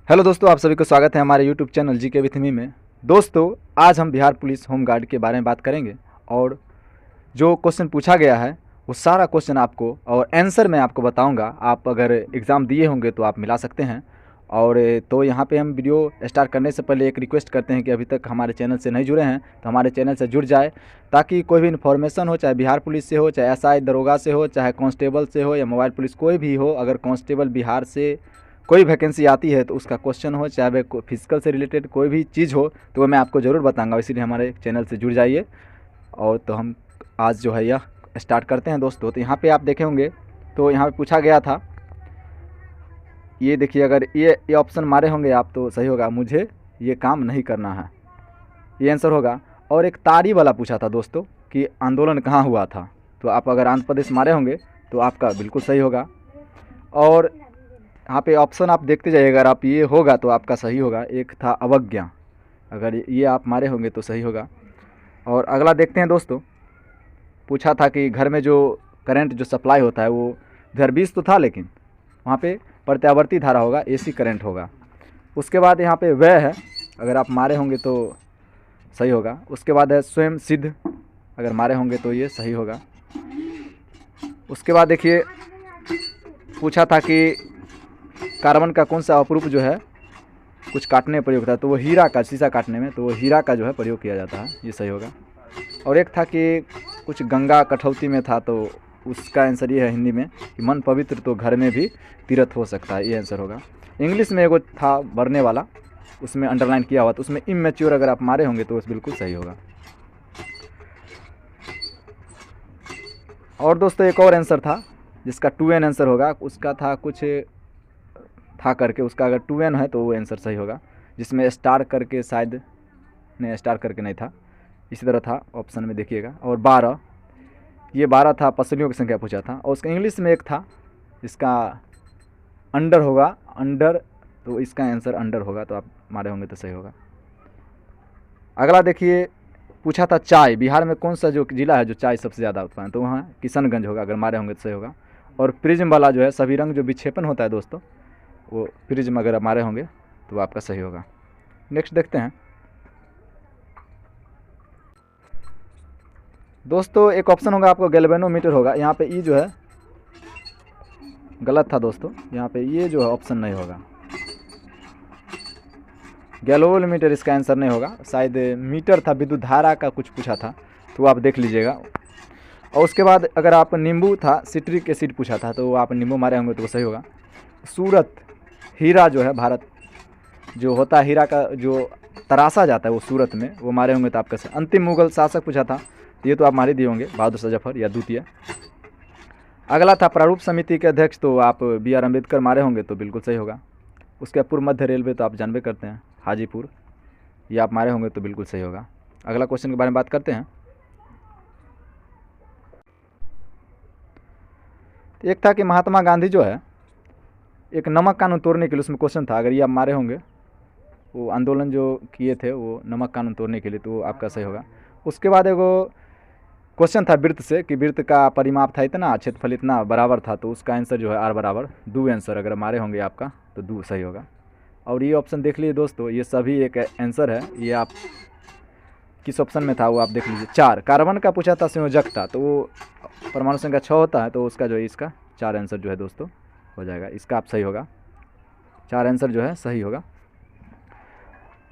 Hello दोस्तों, आप सभी को स्वागत है हमारे YouTube channel GK with me में। दोस्तों, आज हम बिहार पुलिस होम गार्ड के बारे में बात करेंगे और जो क्वेश्चन पूछा गया है वो सारा क्वेश्चन आपको और आंसर मैं आपको बताऊंगा। आप अगर एग्ज़ाम दिए होंगे तो आप मिला सकते हैं। और तो यहाँ पे हम वीडियो स्टार्ट करने से पहले एक रिक्वेस्ट करते हैं कि अभी तक हमारे चैनल से नहीं जुड़े हैं तो हमारे चैनल से जुड़ जाए, ताकि कोई भी इन्फॉर्मेशन हो, चाहे बिहार पुलिस से हो, चाहे एसआई दरोगा से हो, चाहे कांस्टेबल से हो या मोबाइल पुलिस कोई भी हो, अगर कांस्टेबल बिहार से कोई वैकेंसी आती है तो उसका क्वेश्चन हो, चाहे वह फिजिकल से रिलेटेड कोई भी चीज़ हो, तो वो मैं आपको ज़रूर बताऊंगा। इसीलिए हमारे चैनल से जुड़ जाइए। और तो हम आज जो है यह स्टार्ट करते हैं दोस्तों। तो यहाँ पे आप देखे होंगे तो यहाँ पे पूछा गया था, ये देखिए, अगर ये ऑप्शन मारे होंगे आप तो सही होगा, मुझे ये काम नहीं करना है, ये आंसर होगा। और एक तारी वाला पूछा था दोस्तों कि आंदोलन कहाँ हुआ था, तो आप अगर आंध्र प्रदेश मारे होंगे तो आपका बिल्कुल सही होगा। और यहाँ पे ऑप्शन आप देखते जाइए, अगर आप ये होगा तो आपका सही होगा। एक था अवज्ञा, अगर ये आप मारे होंगे तो सही होगा। और अगला देखते हैं दोस्तों, पूछा था कि घर में जो करंट जो सप्लाई होता है वो 2020 तो था, लेकिन वहाँ पे प्रत्यावर्ती धारा होगा, एसी करंट होगा। उसके बाद यहाँ पे वह है, अगर आप मारे होंगे तो सही होगा। उसके बाद है स्वयं सिद्ध, अगर मारे होंगे तो ये सही होगा। उसके बाद देखिए, पूछा था कि कार्बन का कौन सा अपरूप जो है कुछ काटने में प्रयोग होता है, तो वो हीरा का, शीशा काटने में, तो वो हीरा का जो है प्रयोग किया जाता है, ये सही होगा। और एक था कि कुछ गंगा कठौती में था, तो उसका आंसर ये है हिंदी में कि मन पवित्र तो घर में भी तीर्थ हो सकता है, ये आंसर होगा। इंग्लिश में एगो था भरने वाला, उसमें अंडरलाइन किया हुआ, तो उसमें इमेच्योर अगर आप मारे होंगे तो उस बिल्कुल सही होगा। और दोस्तों एक और आंसर था जिसका 2N आंसर होगा, उसका था कुछ था करके, उसका अगर 2N है तो वो आंसर सही होगा। जिसमें स्टार करके शायद, नहीं स्टार करके नहीं था, इसी तरह था ऑप्शन में देखिएगा। और 12, ये 12 था, पसलियों की संख्या पूछा था। और उसका इंग्लिश में एक था जिसका अंडर होगा, अंडर, तो इसका आंसर अंडर होगा, तो आप मारे होंगे तो सही होगा। अगला देखिए, पूछा था चाय, बिहार में कौन सा जो जिला है जो चाय सबसे ज़्यादा उत्पादन, तो वहाँ किशनगंज होगा, अगर मारे होंगे तो सही होगा। और प्रिज्म वाला जो है सभी रंग जो विक्षेपण होता है दोस्तों, वो प्रिज्म अगर मारे होंगे तो आपका सही होगा। नेक्स्ट देखते हैं दोस्तों, एक ऑप्शन होगा आपको गैल्वेनोमीटर होगा, यहाँ पे ई जो है गलत था दोस्तों, यहाँ पे ये जो है ऑप्शन नहीं होगा, गैल्वेनोमीटर इसका आंसर नहीं होगा। शायद मीटर था, विद्युत धारा का कुछ पूछा था, तो आप देख लीजिएगा। और उसके बाद अगर आप नींबू था, सिट्रिक एसिड पूछा था, तो आप नींबू मारे होंगे तो वो सही होगा। सूरत, हीरा जो है, भारत जो होता है हीरा का जो तराशा जाता है वो सूरत में, वो मारे होंगे तो आपका सही। अंतिम मुगल शासक पूछा था, ये तो आप मारे दिए होंगे, बहादुर शाह जफर या द्वितीय। अगला था प्रारूप समिति के अध्यक्ष, तो आप BR अम्बेडकर मारे होंगे तो बिल्कुल सही होगा। उसके पूर्व मध्य रेलवे तो आप जानबे करते हैं, हाजीपुर, ये आप मारे होंगे तो बिल्कुल सही होगा। अगला क्वेश्चन के बारे में बात करते हैं। एक था कि महात्मा गांधी जो है एक नमक कानून तोड़ने के लिए, उसमें क्वेश्चन था, अगर ये आप मारे होंगे, वो आंदोलन जो किए थे वो नमक कानून तोड़ने के लिए, तो वो आपका सही होगा। उसके बाद एगो क्वेश्चन था वृत्त से कि वृत्त का परिमाप था इतना, क्षेत्रफल इतना बराबर था, तो उसका आंसर जो है R बराबर 2 आंसर, अगर मारे होंगे आपका तो 2 सही होगा। और ये ऑप्शन देख लीजिए दोस्तों, ये सभी एक आंसर है, ये आप किस ऑप्शन में था वो आप देख लीजिए। 4 कार्बन का पूछा था संयोजकता, तो वो परमाणु संख्या 6 होता है, तो उसका जो है इसका 4 आंसर जो है दोस्तों हो जाएगा, इसका आप सही होगा, 4 आंसर जो है सही होगा।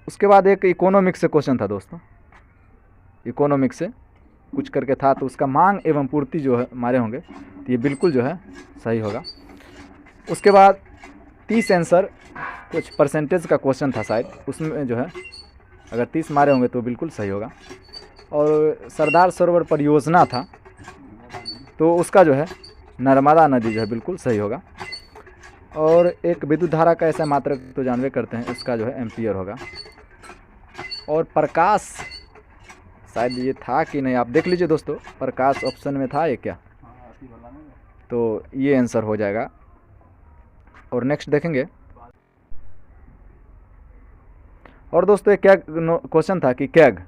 उसके बाद एक इकोनॉमिक्स से क्वेश्चन था दोस्तों, इकोनॉमिक्स से कुछ करके था, तो उसका मांग एवं पूर्ति जो है मारे होंगे तो ये बिल्कुल जो है सही होगा। उसके बाद 30 आंसर, कुछ परसेंटेज का क्वेश्चन था शायद, उसमें जो है अगर 30 मारे होंगे तो बिल्कुल सही होगा। और सरदार सरोवर परियोजना था, तो उसका जो है नर्मदा नदी जो है बिल्कुल सही होगा। और एक विद्युत धारा का ऐसा मात्रक तो जानवे करते हैं, उसका जो है एम्पियर होगा। और प्रकाश शायद ये था कि नहीं, आप देख लीजिए दोस्तों, प्रकाश ऑप्शन में था ये क्या, तो ये आंसर हो जाएगा। और नेक्स्ट देखेंगे। और दोस्तों एक क्या क्वेश्चन था कि कैग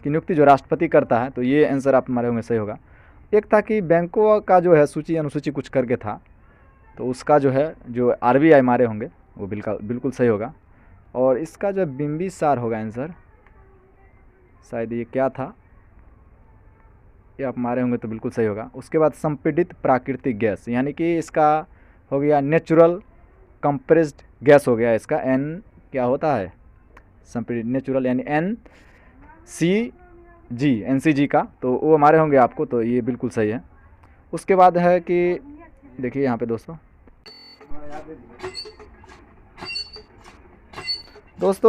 की नियुक्ति जो राष्ट्रपति करता है, तो ये आंसर आप हमारे होंगे सही होगा। एक था कि बैंकों का जो है सूची अनुसूची कुछ करके था, तो उसका जो है जो RBI मारे होंगे वो बिल्कुल बिल्कुल सही होगा। और इसका जो बिंबिसार होगा आंसर, शायद ये क्या था, ये आप मारे होंगे तो बिल्कुल सही होगा। उसके बाद संपीड़ित प्राकृतिक गैस, यानी कि इसका हो गया नेचुरल कंप्रेस्ड गैस हो गया इसका। एन क्या होता है, संपीड़ित नेचुरल यानी NCG का, तो वो हमारे होंगे आपको, तो ये बिल्कुल सही है। उसके बाद है कि देखिए यहाँ पे दोस्तों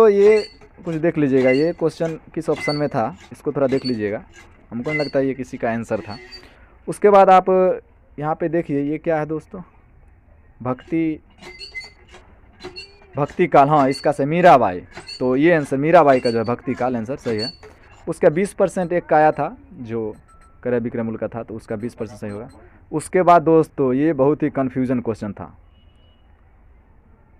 ये कुछ देख लीजिएगा, ये क्वेश्चन किस ऑप्शन में था इसको थोड़ा देख लीजिएगा, हमको नहीं लगता ये किसी का आंसर था। उसके बाद आप यहाँ पे देखिए ये क्या है दोस्तों, भक्ति काल, हाँ इसका से मीराबाई, तो ये आंसर मीराबाई का जो है भक्ति काल आंसर सही है। उसका 20% एक का आया था जो क्रय विक्रय मूल्य का था, तो उसका 20% सही होगा। उसके बाद दोस्तों ये बहुत ही कन्फ्यूज़न क्वेश्चन था,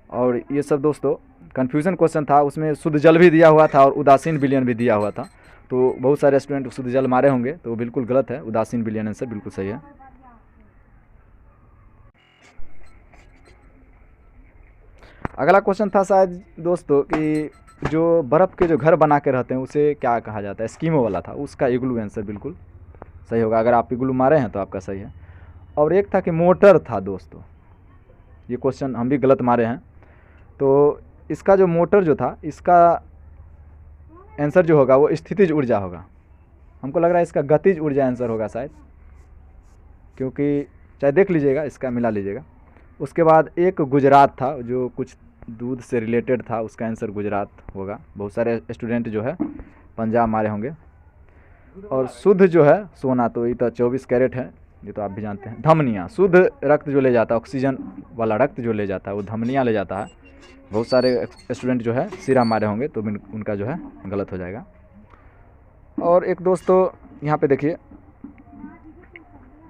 और ये सब दोस्तों कन्फ्यूज़न क्वेश्चन था, उसमें शुद्ध जल भी दिया हुआ था और उदासीन विलयन भी दिया हुआ था। तो बहुत सारे स्टूडेंट शुद्ध जल मारे होंगे, तो बिल्कुल गलत है, उदासीन विलयन आंसर बिल्कुल सही है। अगला क्वेश्चन था शायद दोस्तों कि जो बर्फ़ के जो घर बना के रहते हैं उसे क्या कहा जाता है, एस्किमो वाला था, उसका इग्लू आंसर बिल्कुल सही होगा। अगर आप इग्लू मारे हैं तो आपका सही है। और एक था कि मोटर था दोस्तों, ये क्वेश्चन हम भी गलत मारे हैं, तो इसका जो मोटर जो था इसका आंसर जो होगा वो स्थितिज ऊर्जा होगा। हमको लग रहा है इसका गतिज ऊर्जा आंसर होगा शायद, क्योंकि चाहे देख लीजिएगा, इसका मिला लीजिएगा। उसके बाद एक गुजरात था जो कुछ दूध से रिलेटेड था, उसका आंसर गुजरात होगा। बहुत सारे स्टूडेंट जो है पंजाब मारे होंगे। और शुद्ध जो है सोना, तो ये तो 24 कैरेट है, ये तो आप भी जानते हैं। धमनियाँ, शुद्ध रक्त जो ले जाता है, ऑक्सीजन वाला रक्त जो ले जाता है वो धमनियाँ ले जाता है। बहुत सारे स्टूडेंट जो है सिरा मारे होंगे, तो उनका जो है गलत हो जाएगा। और एक दोस्तों यहाँ पे देखिए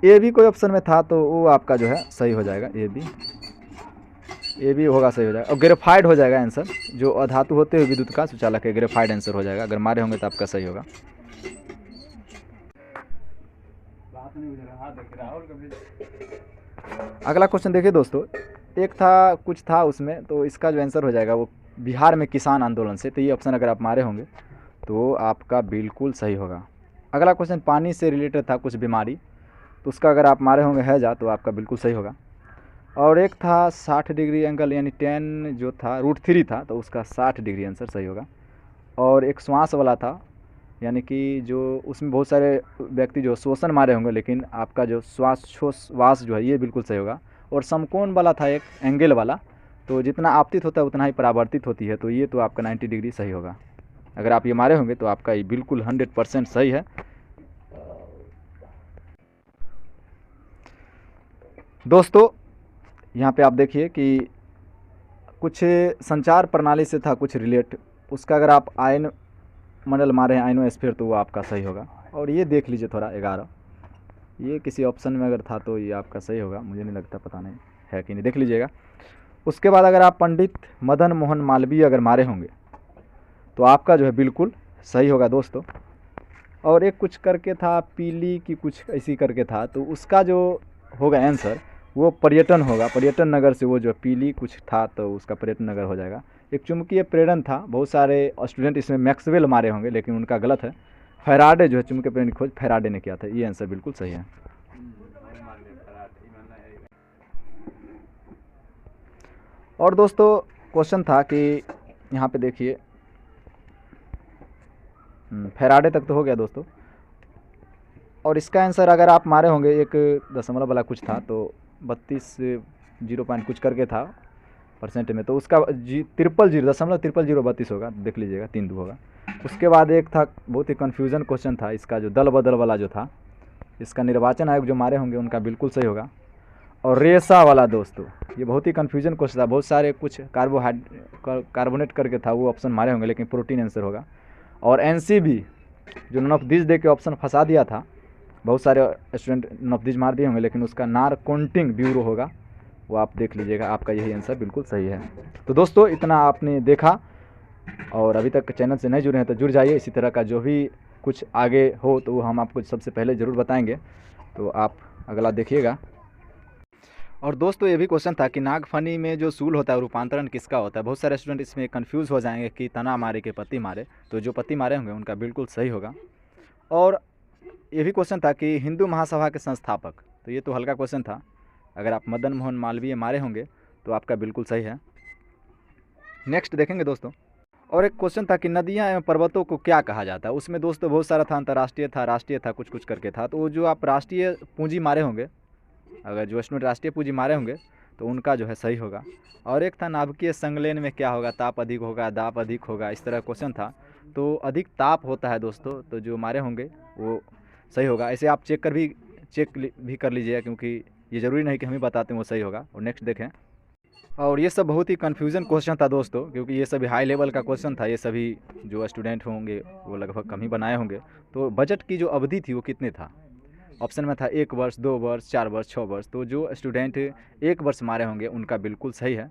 ए भी कोई ऑप्शन में था, तो वो आपका जो है सही हो जाएगा, ए भी होगा, सही हो जाएगा। और ग्रेफाइड हो जाएगा आंसर, जो अधातु होते हुए विद्युत का सुचालक है, ग्रेफाइड आंसर हो जाएगा। अगर मारे होंगे तो आपका सही होगा। अगला क्वेश्चन देखिए दोस्तों, एक था कुछ था उसमें, तो इसका जो आंसर हो जाएगा वो बिहार में किसान आंदोलन से, तो ये ऑप्शन अगर आप मारे होंगे तो आपका बिल्कुल सही होगा। अगला क्वेश्चन पानी से रिलेटेड था, कुछ बीमारी, तो उसका अगर आप मारे होंगे हैजा, तो आपका बिल्कुल सही होगा। और एक था 60 डिग्री एंगल, यानी 10 जो था √3 था, तो उसका 60 डिग्री आंसर सही होगा। और एक श्वास वाला था, यानी कि जो उसमें बहुत सारे व्यक्ति जो श्वसन मारे होंगे, लेकिन आपका जो श्वास जो है ये बिल्कुल सही होगा। और समकोण वाला था एक एंगल वाला, तो जितना आपतित होता है उतना ही परावर्तित होती है, तो ये तो आपका 90 डिग्री सही होगा। अगर आप ये मारे होंगे तो आपका ये बिल्कुल 100% सही है। दोस्तों यहाँ पे आप देखिए कि कुछ संचार प्रणाली से था कुछ रिलेट, उसका अगर आप आयन मंडल मारे हैं, आयनोस्फीयर, तो वो आपका सही होगा। और ये देख लीजिए थोड़ा 11, ये किसी ऑप्शन में अगर था तो ये आपका सही होगा, मुझे नहीं लगता, पता नहीं है कि नहीं, देख लीजिएगा। उसके बाद अगर आप पंडित मदन मोहन मालवीय अगर मारे होंगे तो आपका जो है बिल्कुल सही होगा दोस्तों। और एक कुछ करके था पीली की, कुछ ऐसी करके था, तो उसका जो होगा आंसर वो पर्यटन होगा, पर्यटन नगर से वो जो पीली कुछ था, तो उसका पर्यटन नगर हो जाएगा। एक चुंबकीय प्रेरण था, बहुत सारे स्टूडेंट इसमें मैक्सवेल मारे होंगे, लेकिन उनका गलत है। फैराडे जो है चुंबकीय प्रेरण की खोज फैराडे ने किया था, ये आंसर बिल्कुल सही है। और दोस्तों क्वेश्चन था कि यहाँ पे देखिए, फैराडे तक तो हो गया दोस्तों। और इसका आंसर अगर आप मारे होंगे, एक दशमलव वाला कुछ था, तो 32 0 पॉइंट कुछ करके था परसेंट में, तो उसका 0.0032 होगा, देख लीजिएगा, 3 2 होगा। उसके बाद एक था बहुत ही कन्फ्यूज़न क्वेश्चन था, इसका जो दल बदल वाला जो था, इसका निर्वाचन आयोग जो मारे होंगे उनका बिल्कुल सही होगा। और रेसा वाला दोस्तों ये बहुत ही कन्फ्यूज़न क्वेश्चन था, बहुत सारे कुछ कार्बोनेट करके था, वो ऑप्शन मारे होंगे, लेकिन प्रोटीन आंसर होगा। और NCB जो नन ऑफ दिस दे के ऑप्शन फंसा दिया था, बहुत सारे स्टूडेंट नन ऑफ दिस मार दिए होंगे, लेकिन उसका नारकोटिक ब्यूरो होगा, वो आप देख लीजिएगा, आपका यही आंसर बिल्कुल सही है। तो दोस्तों इतना आपने देखा, और अभी तक चैनल से नहीं जुड़े हैं तो जुड़ जाइए। इसी तरह का जो भी कुछ आगे हो तो वो हम आपको सबसे पहले ज़रूर बताएंगे, तो आप अगला देखिएगा। और दोस्तों ये भी क्वेश्चन था कि नागफनी में जो सूल होता है रूपांतरण किसका होता है। बहुत सारे स्टूडेंट इसमें कंफ्यूज हो जाएंगे कि तना मारे के पति मारे, तो जो पति मारे होंगे उनका बिल्कुल सही होगा। और ये भी क्वेश्चन था कि हिंदू महासभा के संस्थापक, तो ये तो हल्का क्वेश्चन था। अगर आप मदन मोहन मालवीय मारे होंगे तो आपका बिल्कुल सही है। नेक्स्ट देखेंगे दोस्तों। और एक क्वेश्चन था कि नदियाँ एवं पर्वतों को क्या कहा जाता है। उसमें दोस्तों बहुत सारा था, अंतर्राष्ट्रीय था, राष्ट्रीय था, कुछ कुछ करके था। तो जो आप राष्ट्रीय पूंजी मारे होंगे, अगर जो स्टूडेंट राष्ट्रीय पूंजी मारे होंगे तो उनका जो है सही होगा। और एक था नाभिकीय संलयन में क्या होगा, ताप अधिक होगा, दाब अधिक होगा, इस तरह क्वेश्चन था। तो अधिक ताप होता है दोस्तों, तो जो मारे होंगे वो सही होगा। ऐसे आप चेक भी कर लीजिएगा, क्योंकि ये ज़रूरी नहीं कि हम ही बताते हैं वो सही होगा। और नेक्स्ट देखें। और ये सब बहुत ही कन्फ्यूज़न क्वेश्चन था दोस्तों, क्योंकि ये सभी हाई लेवल का क्वेश्चन था। ये सभी जो स्टूडेंट होंगे वो लगभग कम ही बनाए होंगे। तो बजट की जो अवधि थी वो कितने था। ऑप्शन में था 1 वर्ष, 2 वर्ष, 4 वर्ष, 6 वर्ष। तो जो स्टूडेंट 1 वर्ष मारे होंगे उनका बिल्कुल सही है।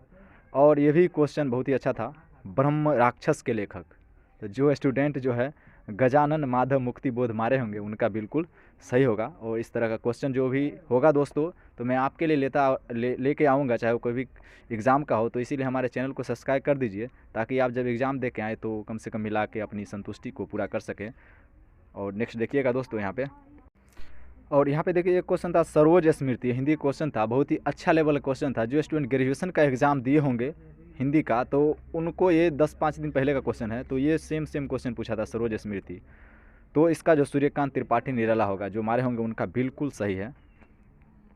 और ये भी क्वेश्चन बहुत ही अच्छा था, ब्रह्म राक्षस के लेखक। तो जो स्टूडेंट जो है गजानन माधव मुक्ति बोध मारे होंगे उनका बिल्कुल सही होगा। और इस तरह का क्वेश्चन जो भी होगा दोस्तों, तो मैं आपके लिए लेके आऊँगा, चाहे वो कोई भी एग्ज़ाम का हो। तो इसीलिए हमारे चैनल को सब्सक्राइब कर दीजिए, ताकि आप जब एग्ज़ाम दे के आएँ तो कम से कम मिला के अपनी संतुष्टि को पूरा कर सकें। और नेक्स्ट देखिएगा दोस्तों यहाँ पे। और यहाँ पे देखिए एक क्वेश्चन था सरोज स्मृति, हिंदी क्वेश्चन था, बहुत ही अच्छा लेवल क्वेश्चन था। जो स्टूडेंट ग्रेजुएशन का एग्ज़ाम दिए होंगे हिंदी का, तो उनको ये 10-5 दिन पहले का क्वेश्चन है। तो ये सेम क्वेश्चन पूछा था सरोज स्मृति। तो इसका जो सूर्यकांत त्रिपाठी निराला होगा जो मारे होंगे उनका बिल्कुल सही है।